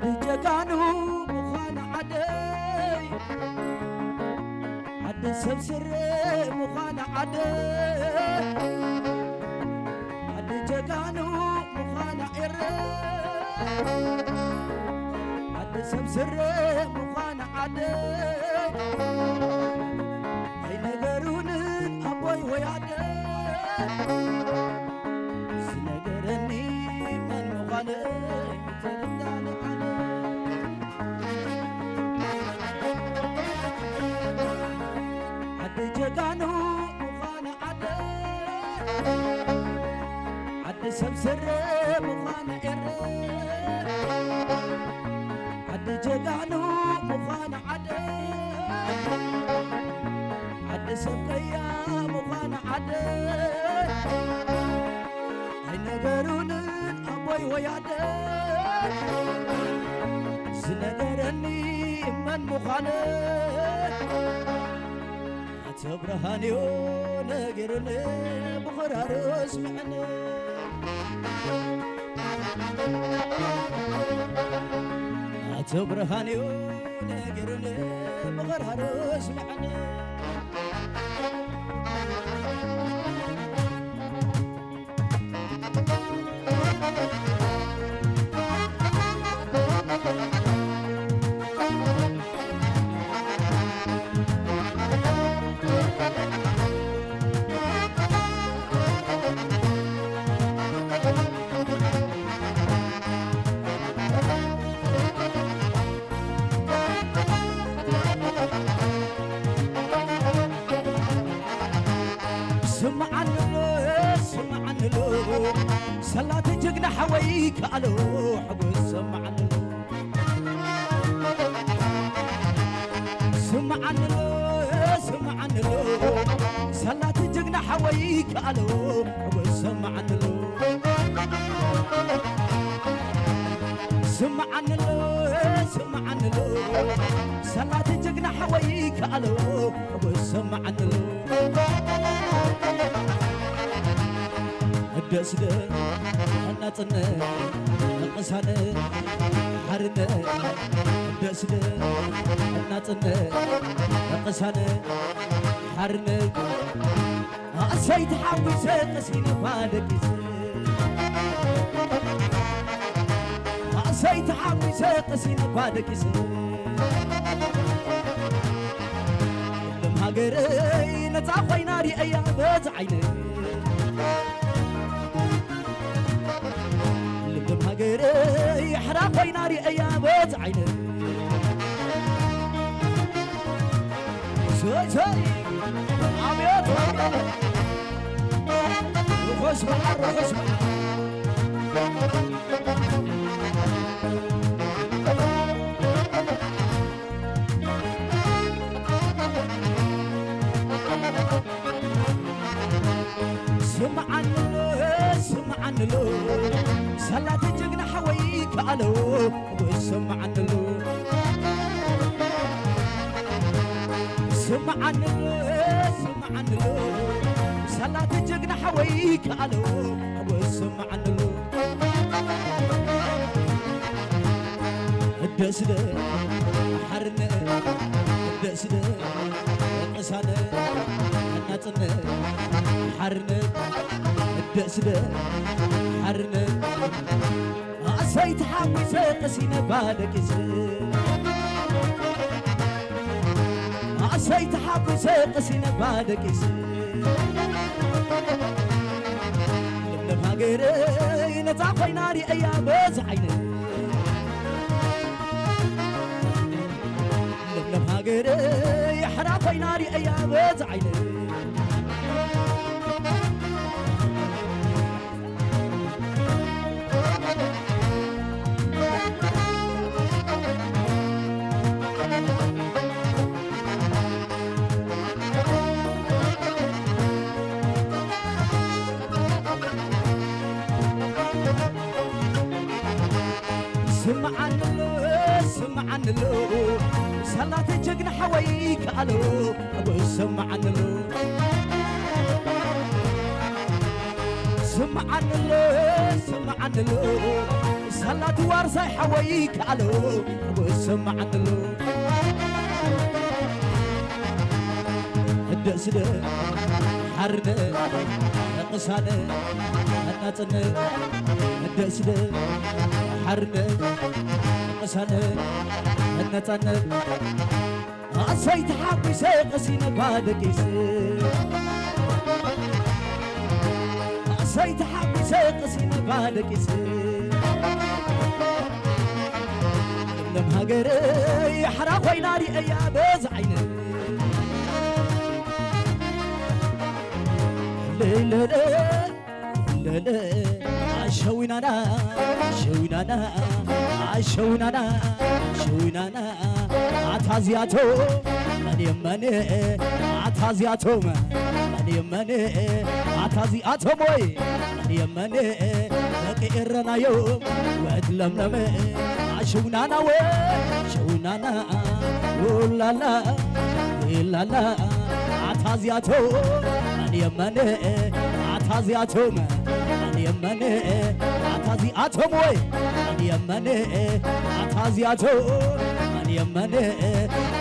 عدي جقانو مخان عدي عدي سبسر مخان عدي عدي جقانو مخان عري عدي سبسر مخان عدي هاي نقرون أبوي ويعدي سنقرني من مخاني ترداني عدي جقانو مخان عدي عدي سبسر مخان عري عدي جقانو مخان عدي عدي سبقيا مخان عدي هاي نقرون أبوي ويعدي سنقرني من مخاني تبرهاني ونقرني بخرار اسمعني تبرهاني ونقرني بخرار اسمعني سمعني له صلاة جقنا حويك ألو حقول سمعني له سمعني له صلاة جقنا حويك ألو حقول سمعني له سمعني له صلاة جقنا حويك ألو حقول سمعني له دسده ناتنه نقصانه حرنه دسده ناتنه نقصانه حرنه أسيت حاوي سقسين فادك أسيت حاوي سقسين فادك لم هاجري نتعفي ناري أيام بتعيني لم هاجري حرافي ناري أيام بتعيني سوي عميات رخص بحر رخص بحر سمعني له صلاة جقنا حويك ألو سمعني له سمعني له صلاة جقنا حويك ألو سمعني له الدسده حرنا الدسده قسانه ناتنه حرنا الدسده حرنا أسيت حاوي سقسينا بالك أسيت حاوي سقسينا بالك لم هاجري نتعفي ناري أيام بزعيني لم هاجري حرافي ناري أيام بزعيني سمعني له صلاة جقنا حويك ألو سمعني له سمعني له سلات وارساي حويك علو وسمع عنلو الدسدة حردة قصادة الناتنة الدسدة حردة قصادة الناتنة أصيت حبي سيقسين بادك يسير أصيت حبي سيقسين بادك يسير لم هاجري حرا خويناري أيا بزعيني لا لا لا لا عشوينانا عشوينانا عشوينانا عشوينانا عتازياتو من يمني عتازياتو من يمني عتازياتو موي من يمني لقيرنا يوم وأتلملم عشوينانا وشوينانا ولا لا لا لا عتازياتو من يمني عتازياتو من يمني عتازياتو موي من يمني عتازياتو يمني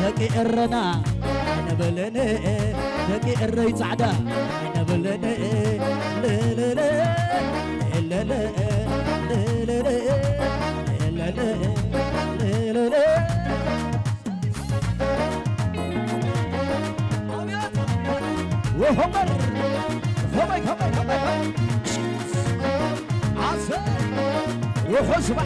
لقيرنا نبلني لقير يصعدا نبلني لا لا لا لا لا لا لا لا لا وهمر همك عسى وحسبة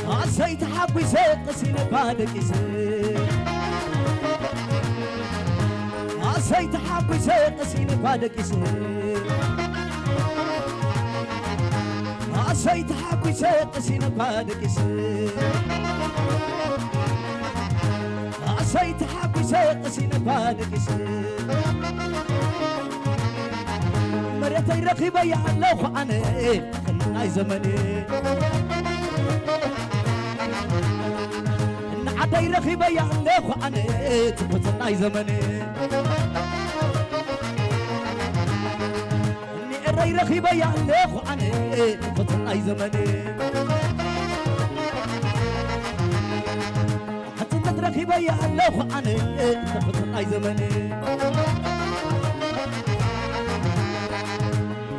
عسيت حبي سيقسين بادك يسير عسيت حبي سيقسين بادك يسير عسيت حبي سيقسين بادك يسير عسيت حبي سيقسين بادك يسير مريتي رقيبة يا الله عني خلناي زمني عدي رخيبة يا الله عني تفتناي زمني إني الري رخيبة يا الله عني تفتناي زمني حتى انت رخيبة يا الله عني تفتناي زمني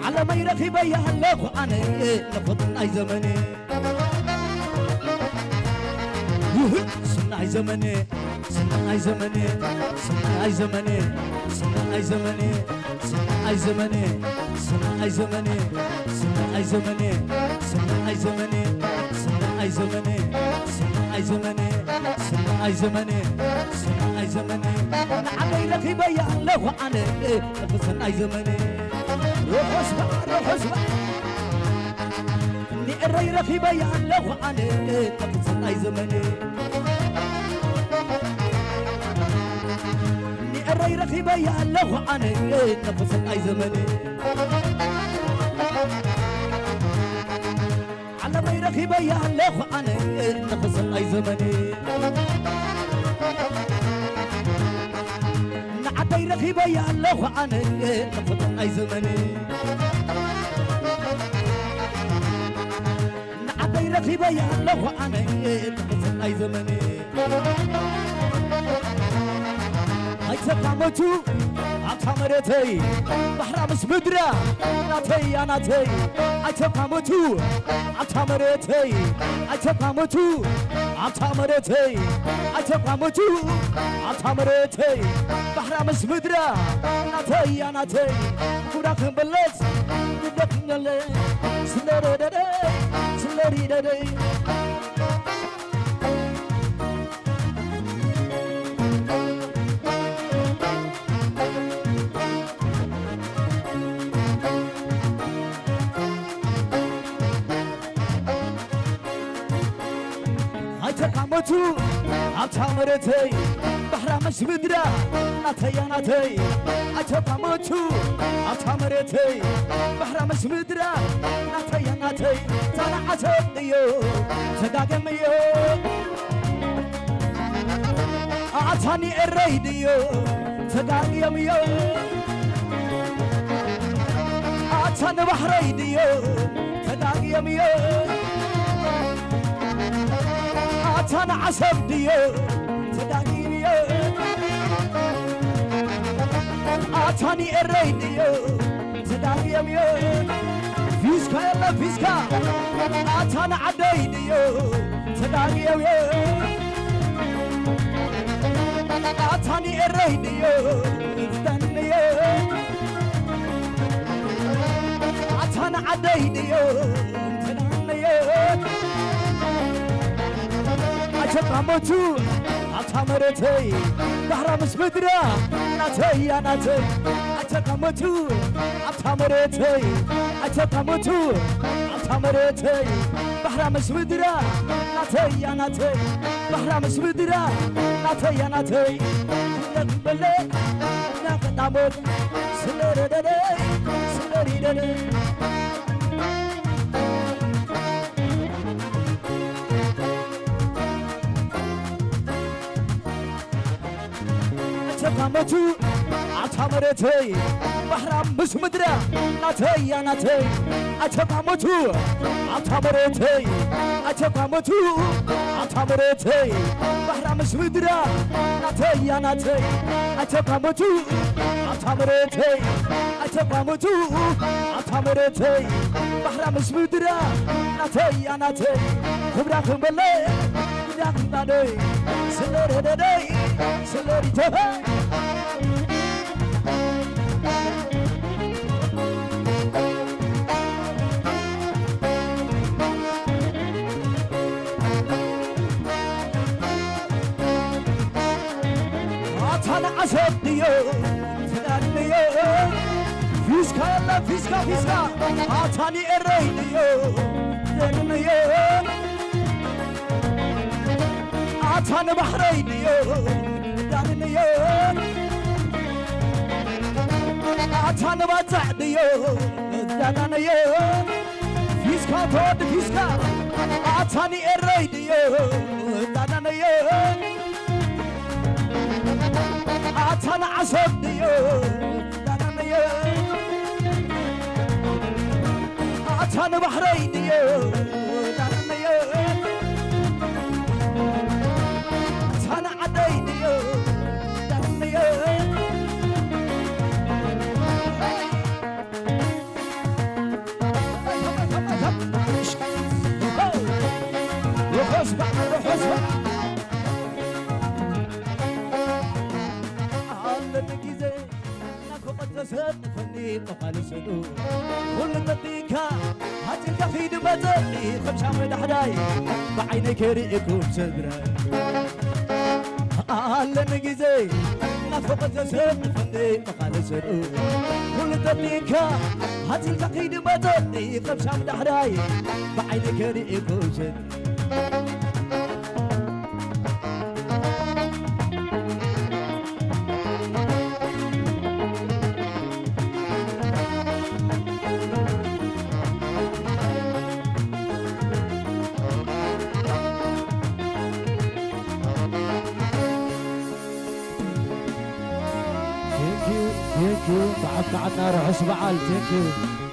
على ما يرخيبة يا الله عني تفتناي زمني سناي زمني سناي زمني سناي زمني سناي زمني سناي زمني سناي زمني سناي زمني سناي زمني سناي زمني سناي زمني سناي زمني سناي زمني علي لك يبيع الله عني سناي زمني روح اسمع إني الري رخي بيع الله عني سناي زمني الري رخي بيع الله عني نفس أي زمني على ري رخي بيع الله عني نفس أي زمني نعدي رخي بيع الله عني نفس أي زمني نعدي رخي بيع الله عني نفس أي زمني أيتقامتو عتمرتي بحر مسمدرة ناتي أناتي أيتقامتو عتمرتي أيتقامتو عتمرتي أيتقامتو عتمرتي بحر مسمدرة ناتي أناتي كوراك بلس كوراك بلس سلري ددي تقامتو عتمرتي بحر مش بدرة ناتي ناتي تقامتو عتمرتي بحر مش بدرة ناتي ناتي تنعتي يو تداقم يو عتاني الريديو تداقم يو عطان بحري ديو تداقي يميو عطان عسب ديو تداقي يميو عطاني الريديو تداقي يميو فيسكا يلا فيسكا عطان عديديو تداقي يميو عطاني الريديو تداقي عطان عديديو تداقي عجبامتو عطامرتي بحر مسمدرا ناتي يا ناتي عجبامتو عطامرتي عجبامتو عطامرتي بحر مسمدرا ناتي يا ناتي بحر مسمدرا ناتي يا ناتي نقبلي نقدامك سلرددي سلرددي عجبامتو عطامرتي بحر مسمدرا ناتي يا ناتي عجبامتو عطامرتي عجبامتو عطامرتي بحر مسمدرا ناتي يا ناتي عجبامتو عطامرتي عجبامتو عطامرتي بحر مسمدرا ناتي يا ناتي خبرا خبلي يا خبادي سلرددي سلرددي عطانا عسب ديو تدانيو فيسكا يلا فيسكا فيسكا عطاني الريديو تدانيو عطان بحريديو تدانيو عطان بزعديو تدانيو فيسكا تود فيسكا عطاني الريديو تدانيو عطان عصب ديو دانميو عطان بحري ديو دانميو عطان عدي ديو دانميو وخصبع وخصبع فني طقال سدو كل تطيكا هاتلك في دمتني خمسة من حداي بعينك رئيكم سدراي أهلا نجيزي نفوق الزسد فني طقال سدو كل تطيكا هاتلك في دمتني خمسة من حداي بعينك رئيكم سدراي ثانك يو بعد قعدنا روح اسبوع ثانك يو